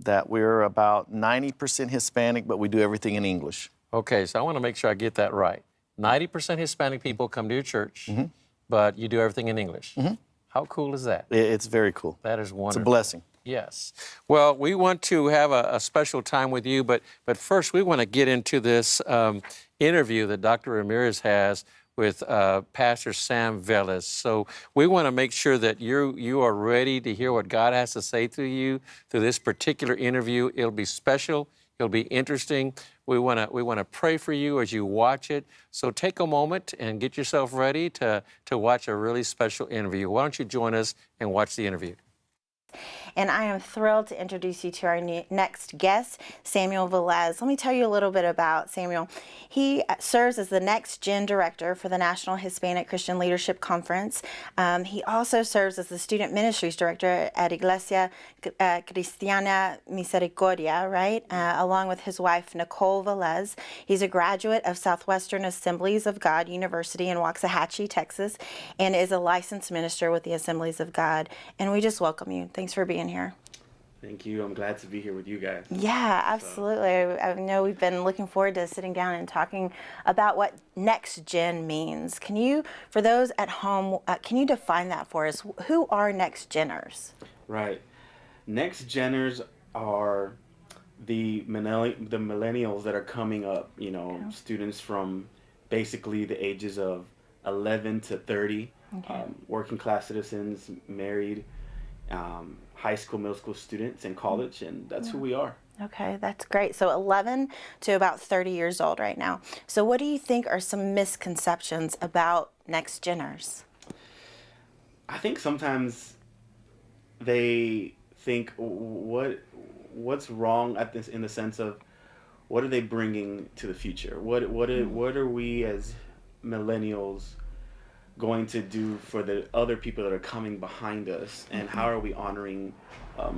that we're about 90% Hispanic, but we do everything in English. Okay, so I want to make sure I get that right. 90% Hispanic people come to your church, but you do everything in English. How cool is that? It's very cool. That is wonderful. It's a blessing. Yes. Well, we want to have a special time with you, but first we want to get into this interview that Dr. Ramirez has with Pastor Sam Velez. So we want to make sure that you are ready to hear what God has to say to you through this particular interview. It'll be special. It'll be interesting. We want to pray for you as you watch it. So take a moment and get yourself ready to watch a really special interview. Why don't you join us and watch the interview? And I am thrilled to introduce you to our next guest, Samuel Velez. Let me tell you a little bit about Samuel. He serves as the Next Gen Director for the National Hispanic Christian Leadership Conference. He also serves as the Student Ministries Director at Iglesia Cristiana Misericordia, right? Along with his wife, Nicole Velez. He's a graduate of Southwestern Assemblies of God University in Waxahachie, Texas, and is a licensed minister with the Assemblies of God. And we just welcome you. Thanks for being here. Thank you. I'm glad to be here with you guys. Yeah, absolutely. I know we've been looking forward to sitting down and talking about what next gen means. Can you, for those at home, can you define that for us? Who are next geners? Right. Next geners are the millennials that are coming up, students from basically the ages of 11 to 30, working class citizens, married, high school, middle school students, and college, and that's who we are. Okay, that's great. So 11 to about 30 years old right now. So what do you think are some misconceptions about next geners? I think sometimes they think what's wrong at this, in the sense of what are they bringing to the future? What are we as millennials going to do for the other people that are coming behind us, and how are we honoring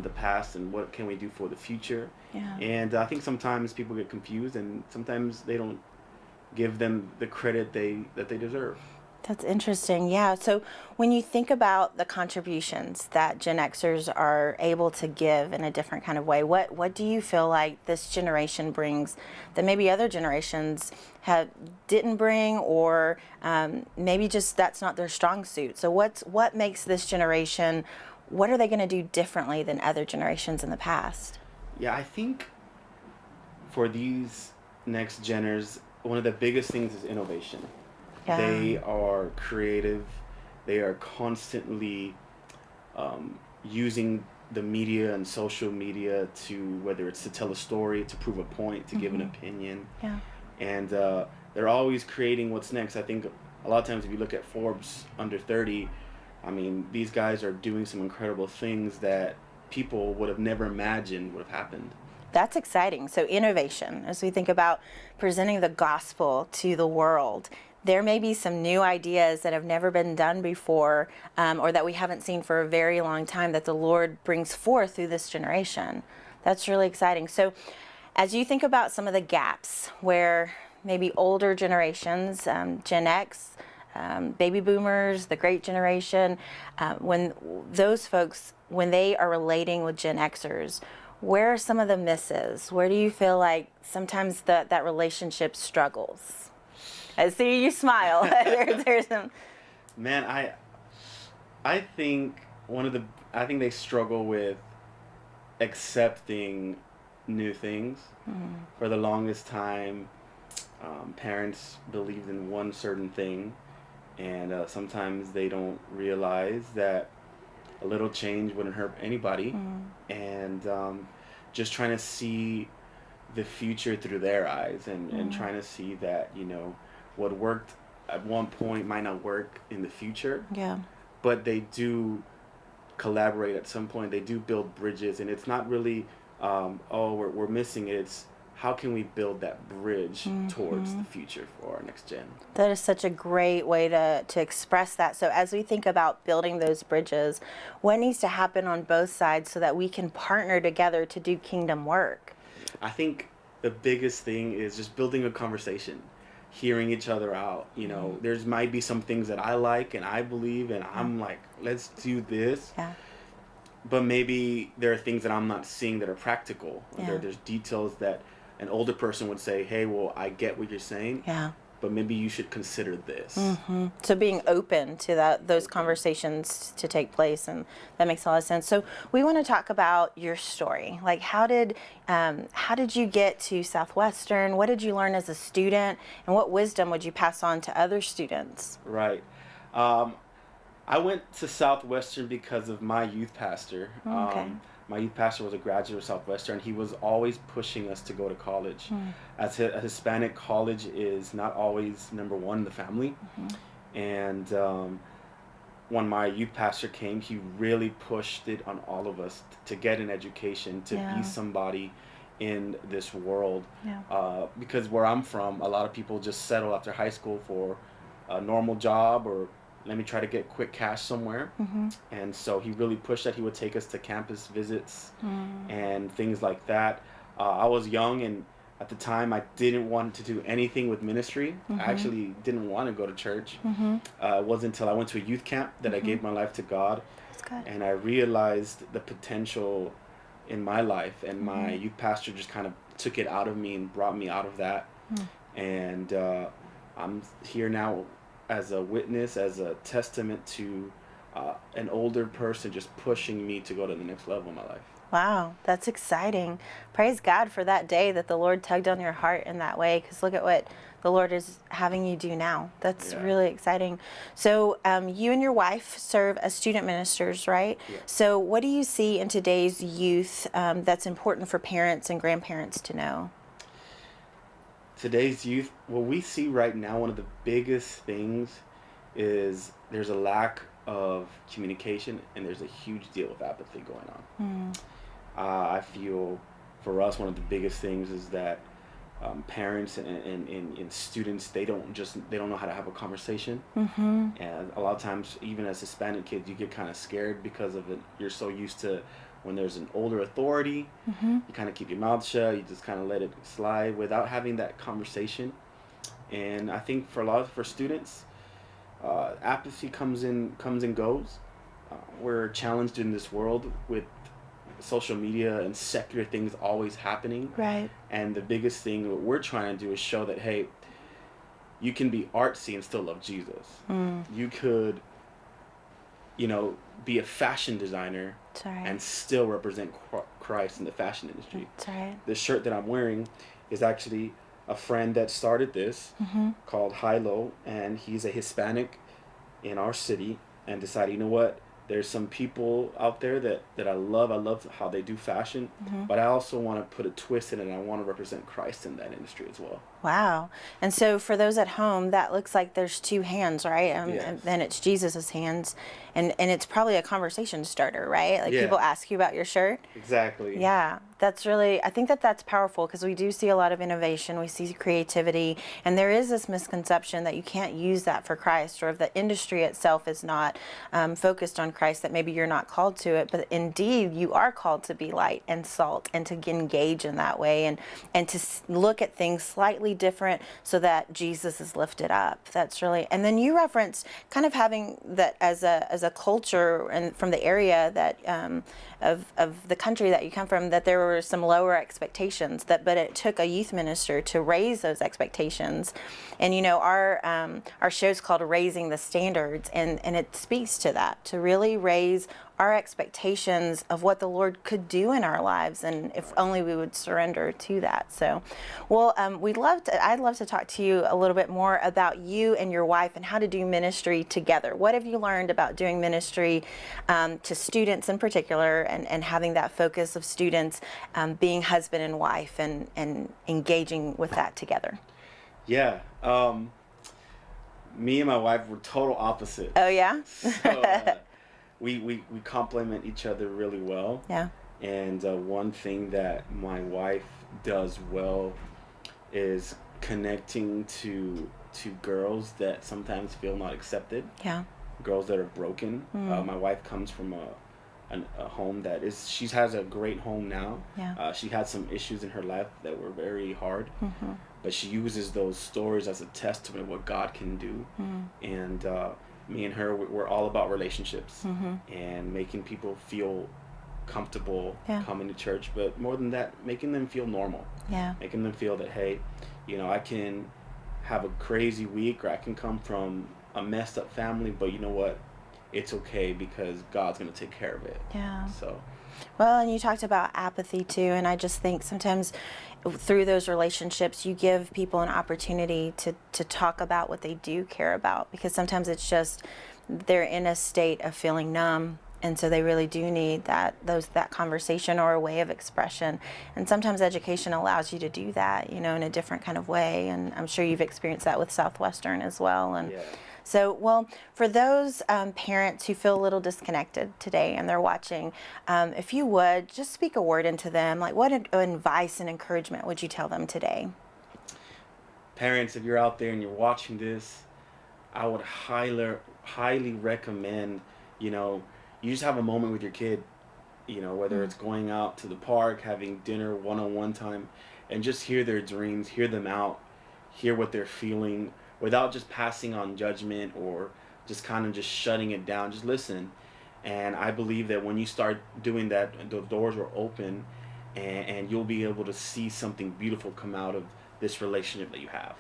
the past, and what can we do for the future? And I think sometimes people get confused, and sometimes they don't give them the credit that they deserve. That's interesting. Yeah. So when you think about the contributions that Gen Xers are able to give in a different kind of way, what do you feel like this generation brings that maybe other generations didn't bring, or maybe just that's not their strong suit? So what makes this generation, what are they going to do differently than other generations in the past? Yeah, I think for these next geners, one of the biggest things is innovation. Yeah. They are creative. They are constantly using the media and social media to, whether it's to tell a story, to prove a point, to give an opinion. Yeah. And they're always creating what's next. I think a lot of times if you look at Forbes under 30, I mean, these guys are doing some incredible things that people would have never imagined would have happened. That's exciting. So innovation, as we think about presenting the gospel to the world, there may be some new ideas that have never been done before, or that we haven't seen for a very long time, that the Lord brings forth through this generation. That's really exciting. So as you think about some of the gaps where maybe older generations, Gen X, baby boomers, the great generation, when those folks, when they are relating with Gen Xers, where are some of the misses? Where do you feel like sometimes that relationship struggles? I see you smile. there's some. Man, I think I think they struggle with accepting new things. For the longest time, parents believed in one certain thing, and sometimes they don't realize that a little change wouldn't hurt anybody, and just trying to see the future through their eyes, and trying to see that, what worked at one point might not work in the future. Yeah. But they do collaborate at some point. They do build bridges, and it's not really, we're missing it. It's how can we build that bridge towards the future for our next gen? That is such a great way to express that. So as we think about building those bridges, what needs to happen on both sides so that we can partner together to do kingdom work? I think the biggest thing is just building a conversation, hearing each other out. There's might be some things that I like and I believe, and I'm like, let's do this. Yeah. but maybe there are things that I'm not seeing that are practical. Yeah. There's details that an older person would say, hey, well, I get what you're saying, Yeah. but maybe you should consider this. So being open to those conversations to take place, and that makes a lot of sense. So we want to talk about your story. Like, how did you get to Southwestern? What did you learn as a student, and what wisdom would you pass on to other students? Right. I went to Southwestern because of my youth pastor. Okay. My youth pastor was a graduate of Southwestern. He was always pushing us to go to college. As a Hispanic, college is not always number one in the family. And when my youth pastor came, he really pushed it on all of us to get an education, to Yeah. be somebody in this world. Yeah. Because where I'm from, a lot of people just settle after high school for a normal job, or let me try to get quick cash somewhere. And so he really pushed that. He would take us to campus visits and things like that. I was young, and at the time I didn't want to do anything with ministry. I actually didn't want to go to church. It wasn't until I went to a youth camp that I gave my life to God. That's good. And I realized the potential in my life, and my youth pastor just kind of took it out of me and brought me out of that. And I'm here now as a witness, as a testament to an older person just pushing me to go to the next level in my life. Wow, that's exciting. Praise God for that day that the Lord tugged on your heart in that way, because look at what the Lord is having you do now. That's really exciting. So you and your wife serve as student ministers, right? Yeah. So what do you see in today's youth that's important for parents and grandparents to know? Today's youth, what we see right now, one of the biggest things is there's a lack of communication, and there's a huge deal of apathy going on. I feel for us, one of the biggest things is that parents and students, they don't know how to have a conversation. And a lot of times, even as Hispanic kids, you get kind of scared because of it. You're so used to when there's an older authority, you kind of keep your mouth shut, you just kind of let it slide without having that conversation. And I think for students, apathy comes and goes. We're challenged in this world with social media and secular things always happening. Right. And the biggest thing what we're trying to do is show that, hey, you can be artsy and still love Jesus. You could, be a fashion designer That's right. and still represent Christ in the fashion industry. That's right. The shirt that I'm wearing is actually a friend that started this called Hilo, and he's a Hispanic in our city, and decided, you know what, there's some people out there that I love. I love how they do fashion, but I also want to put a twist in it, and I want to represent Christ in that industry as well. Wow. And so for those at home, that looks like there's two hands, right? Yes. And then it's Jesus's hands. And it's probably a conversation starter, right? Like Yeah. people ask you about your shirt. Exactly. Yeah, I think that's powerful, because we do see a lot of innovation, we see creativity, and there is this misconception that you can't use that for Christ, or if the industry itself is not focused on Christ, that maybe you're not called to it. But indeed, you are called to be light and salt, and to engage in that way, and to look at things slightly different so that Jesus is lifted up. That's really, and then you referenced kind of having that as a culture, and from the area that of the country that you come from, that there were some lower expectations, but it took a youth minister to raise those expectations. And our show's called Raising the Standards, and it speaks to that, to really raise our expectations of what the Lord could do in our lives, and if only we would surrender to that. So, well, I'd love to talk to you a little bit more about you and your wife and how to do ministry together. What have you learned about doing ministry to students in particular, and having that focus of students being husband and wife, and engaging with that together? Yeah. Me and my wife were total opposites. Oh, yeah? So, we complement each other really well. Yeah. And one thing that my wife does well is connecting to girls that sometimes feel not accepted. Yeah. Girls that are broken. My wife comes from a home she has a great home now. Yeah. She had some issues in her life that were very hard, but she uses those stories as a testament of what God can do. And me and her, we're all about relationships and making people feel comfortable Yeah. coming to church, but more than that, making them feel normal. Yeah. Making them feel that, hey, I can have a crazy week, or I can come from a messed up family, but you know what? It's okay because God's going to take care of it. Yeah. So, Well, and you talked about apathy too, and I just think sometimes through those relationships, you give people an opportunity to talk about what they do care about, because sometimes it's just they're in a state of feeling numb. And so they really do need that conversation or a way of expression. And sometimes education allows you to do that, in a different kind of way. And I'm sure you've experienced that with Southwestern as well. And yeah. so, well, for those parents who feel a little disconnected today and they're watching, if you would just speak a word into them, like what advice and encouragement would you tell them today? Parents, if you're out there and you're watching this, I would highly recommend, you just have a moment with your kid, whether it's going out to the park, having dinner, one-on-one time, and just hear their dreams, hear them out, hear what they're feeling, without just passing on judgment or just kind of just shutting it down. Just listen. And I believe that when you start doing that, the doors will open, and you'll be able to see something beautiful come out of this relationship that you have.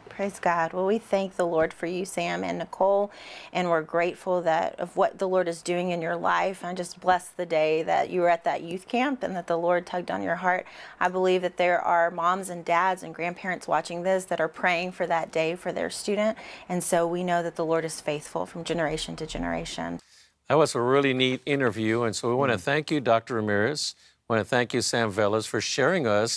Praise God. Well, we thank the Lord for you, Sam and Nicole, and we're grateful of what the Lord is doing in your life. I just bless the day that you were at that youth camp and that the Lord tugged on your heart. I believe that there are moms and dads and grandparents watching this that are praying for that day for their student, and so we know that the Lord is faithful from generation to generation. That was a really neat interview, and so we want to thank you, Dr. Ramirez. I want to thank you, Sam Velez, for sharing us